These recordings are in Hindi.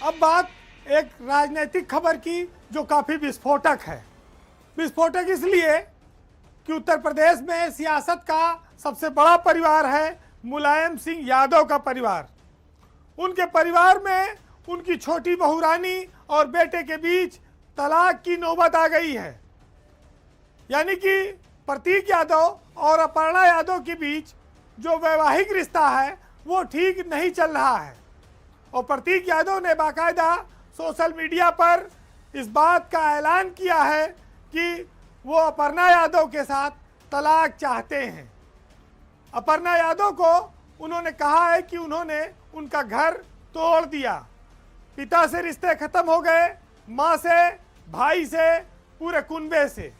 अब बात एक राजनीतिक खबर की जो काफी विस्फोटक है। विस्फोटक इसलिए कि उत्तर प्रदेश में सियासत का सबसे बड़ा परिवार है मुलायम सिंह यादव का परिवार। उनके परिवार में उनकी छोटी बहू रानी और बेटे के बीच तलाक की नौबत आ गई है। यानी कि प्रतीक यादव और अपर्णा यादव के बीच जो वैवाहिक रिश्ता है वो ठीक नहीं चल रहा है और प्रतीक यादव ने बाकायदा सोशल मीडिया पर इस बात का ऐलान किया है कि वो अपर्णा यादव के साथ तलाक चाहते हैं। अपर्णा यादव को उन्होंने कहा है कि उन्होंने उनका घर तोड़ दिया, पिता से रिश्ते खत्म हो गए, मां से, भाई से, पूरे कुनबे से।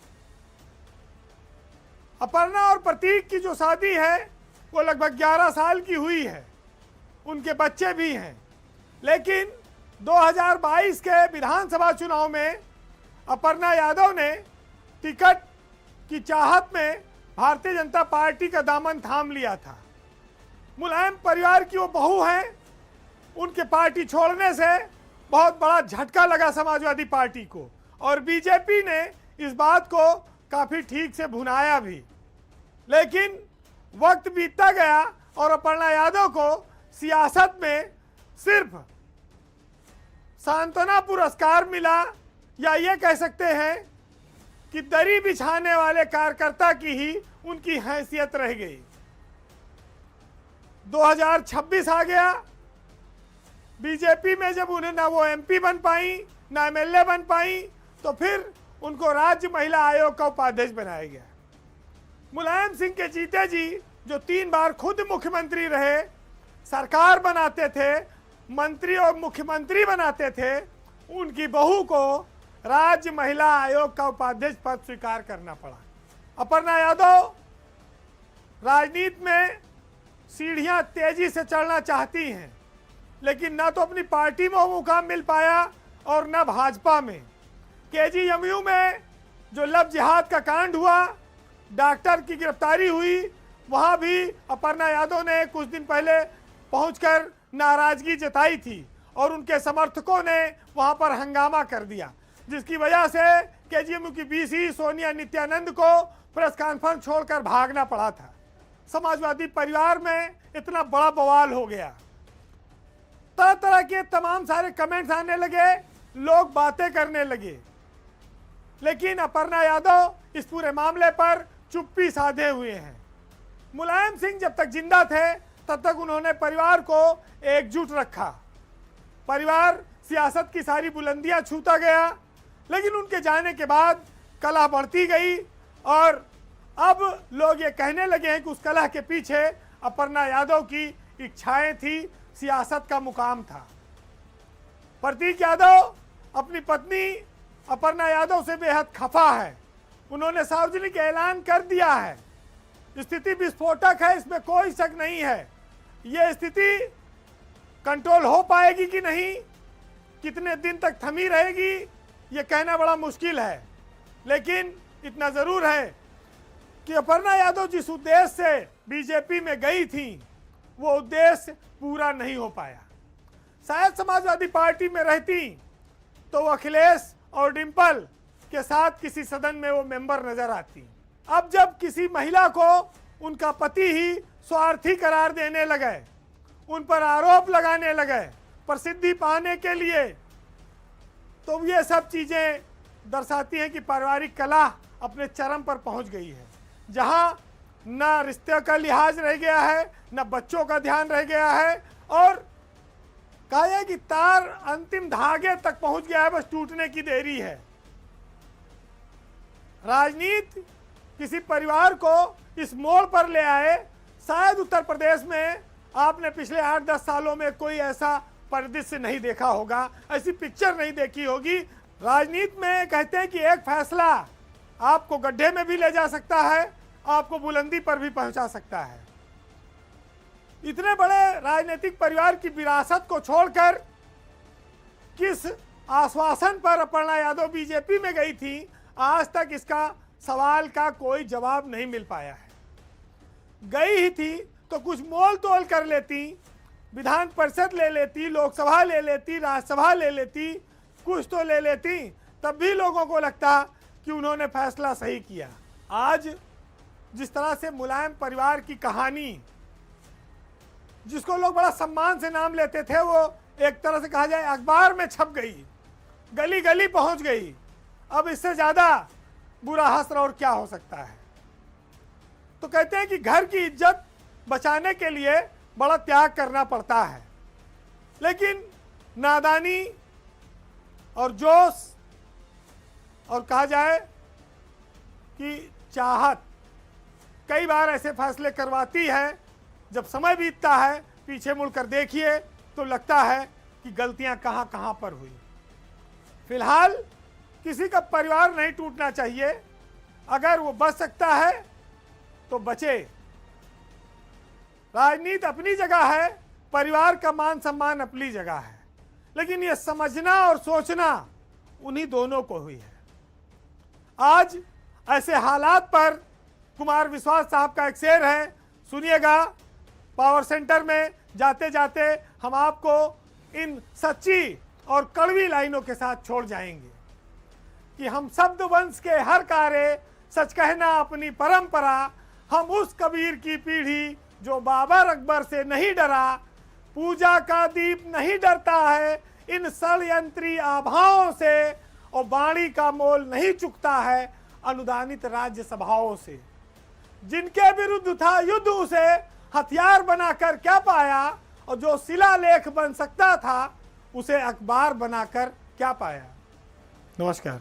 अपर्णा और प्रतीक की जो शादी है वो लगभग 11 साल की हुई है, उनके बच्चे भी हैं। लेकिन 2022 के विधानसभा चुनाव में अपर्णा यादव ने टिकट की चाहत में भारतीय जनता पार्टी का दामन थाम लिया था। मुलायम परिवार की वो बहू हैं, उनके पार्टी छोड़ने से बहुत बड़ा झटका लगा समाजवादी पार्टी को और बीजेपी ने इस बात को काफी ठीक से भुनाया भी। लेकिन वक्त बीतता गया और अपर्णा यादव को सियासत में सिर्फ सांत्वना पुरस्कार मिला, या ये कह सकते हैं कि दरी बिछाने वाले कार्यकर्ता की ही उनकी हैसियत रह गई। 2026 आ गया, बीजेपी में जब उन्हें ना वो एमपी बन पाई ना एमएलए बन पाई, तो फिर उनको राज्य महिला आयोग का उपाध्यक्ष बनाया गया। मुलायम सिंह के जीते जी जो 3 बार खुद मुख्यमंत्री रहे, सरकार बनाते थे, मंत्री और मुख्यमंत्री बनाते थे, उनकी बहू को राज्य महिला आयोग का उपाध्यक्ष पद स्वीकार करना पड़ा। अपर्णा यादव राजनीति में सीढ़ियां तेजी से चढ़ना चाहती हैं, लेकिन ना तो अपनी पार्टी में वो मुकाम मिल पाया और न भाजपा में। केजीएमयू में जो लव जिहाद का कांड हुआ, डॉक्टर की गिरफ्तारी हुई, वहां भी अपर्णा यादव ने कुछ दिन पहले पहुंचकर नाराजगी जताई थी और उनके समर्थकों ने वहां पर हंगामा कर दिया, जिसकी वजह से केजीएमयू की बीसी सोनिया नित्यानंद को प्रेस कॉन्फ्रेंस छोड़कर भागना पड़ा था। समाजवादी परिवार में इतना बड़ा बवाल हो गया, तरह तरह के तमाम सारे कमेंट्स आने लगे, लोग बातें करने लगे। लेकिन अपर्णा यादव इस पूरे मामले पर चुप्पी साधे हुए हैं। मुलायम सिंह जब तक जिंदा थे तब तक उन्होंने परिवार को एकजुट रखा। परिवार सियासत की सारी बुलंदियां छूता गया, लेकिन उनके जाने के बाद कलह बढ़ती गई और अब लोग ये कहने लगे हैं कि उस कलह के पीछे अपर्णा यादव की इच्छाएं थी, सियासत का मुकाम था। प्रतीक यादव अपनी पत्नी अपर्णा यादव से बेहद खफा है। उन्होंने सार्वजनिक ऐलान कर दिया है। स्थिति विस्फोटक है, इसमें कोई शक नहीं है। ये स्थिति कंट्रोल हो पाएगी कि नहीं, कितने दिन तक थमी रहेगी, ये कहना बड़ा मुश्किल है। लेकिन इतना जरूर है कि अपर्णा यादव जिस उद्देश्य से बीजेपी में गई थी, वो उद्देश्य पूरा नहीं हो पाया। शायद समाजवादी पार्टी में रहती तो वो अखिलेश और डिंपल के साथ किसी सदन में वो मेंबर नजर आती। अब जब किसी महिला को उनका पति ही स्वार्थी करार देने लगे, उन पर आरोप लगाने लगे प्रसिद्धि पाने के लिए, तो ये सब चीजें दर्शाती हैं कि पारिवारिक कलह अपने चरम पर पहुंच गई है, जहां न रिश्ते का लिहाज रह गया है, न बच्चों का ध्यान रह गया है और कहा है कि तार अंतिम धागे तक पहुंच गया है, बस टूटने की देरी है। राजनीति किसी परिवार को इस मोड़ पर ले आए। शायद उत्तर प्रदेश में आपने पिछले 8-10 सालों में कोई ऐसा परिदृश्य नहीं देखा होगा, ऐसी पिक्चर नहीं देखी होगी। राजनीति में कहते हैं कि एक फैसला आपको गड्ढे में भी ले जा सकता है, आपको बुलंदी पर भी पहुंचा सकता है। इतने बड़े राजनीतिक परिवार की विरासत को छोड़कर किस आश्वासन पर अपर्णा यादव बीजेपी में गई थी, आज तक इसका सवाल का कोई जवाब नहीं मिल पाया है। गई ही थी तो कुछ मोल तोल कर लेती, विधान परिषद ले लेती, लोकसभा ले लेती, राज्यसभा ले लेती, कुछ तो ले लेती, तब भी लोगों को लगता कि उन्होंने फैसला सही किया। आज जिस तरह से मुलायम परिवार की कहानी, जिसको लोग बड़ा सम्मान से नाम लेते थे, वो एक तरह से कहा जाए अखबार में छप गई, गली गली पहुंच गई। अब इससे ज्यादा बुरा हश्र और क्या हो सकता है। तो कहते हैं कि घर की इज्जत बचाने के लिए बड़ा त्याग करना पड़ता है, लेकिन नादानी और जोश और कहा जाए कि चाहत कई बार ऐसे फैसले करवाती है, जब समय बीतता है पीछे मुड़कर देखिए तो लगता है कि गलतियां कहां कहां पर हुई। फिलहाल किसी का परिवार नहीं टूटना चाहिए, अगर वो बच सकता है तो बचे। राजनीति अपनी जगह है, परिवार का मान सम्मान अपनी जगह है, लेकिन ये समझना और सोचना उन्हीं दोनों को हुई है। आज ऐसे हालात पर कुमार विश्वास साहब का एक शेर है, सुनिएगा। पावर सेंटर में जाते जाते हम आपको इन सच्ची और कड़वी लाइनों के साथ छोड़ जाएंगे कि हम शब्द वंश के हर कार्य, सच कहना अपनी परंपरा, हम उस कबीर की पीढ़ी जो बाबर अकबर से नहीं डरा, पूजा का दीप नहीं डरता है इन षड्यंत्री आभाओं से, और वाणी का मोल नहीं चुकता है अनुदानित राज्य सभाओं से। जिनके विरुद्ध था युद्ध उसे हथियार बनाकर क्या पाया, और जो शिलालेख बन सकता था उसे अखबार बनाकर क्या पाया। नमस्कार।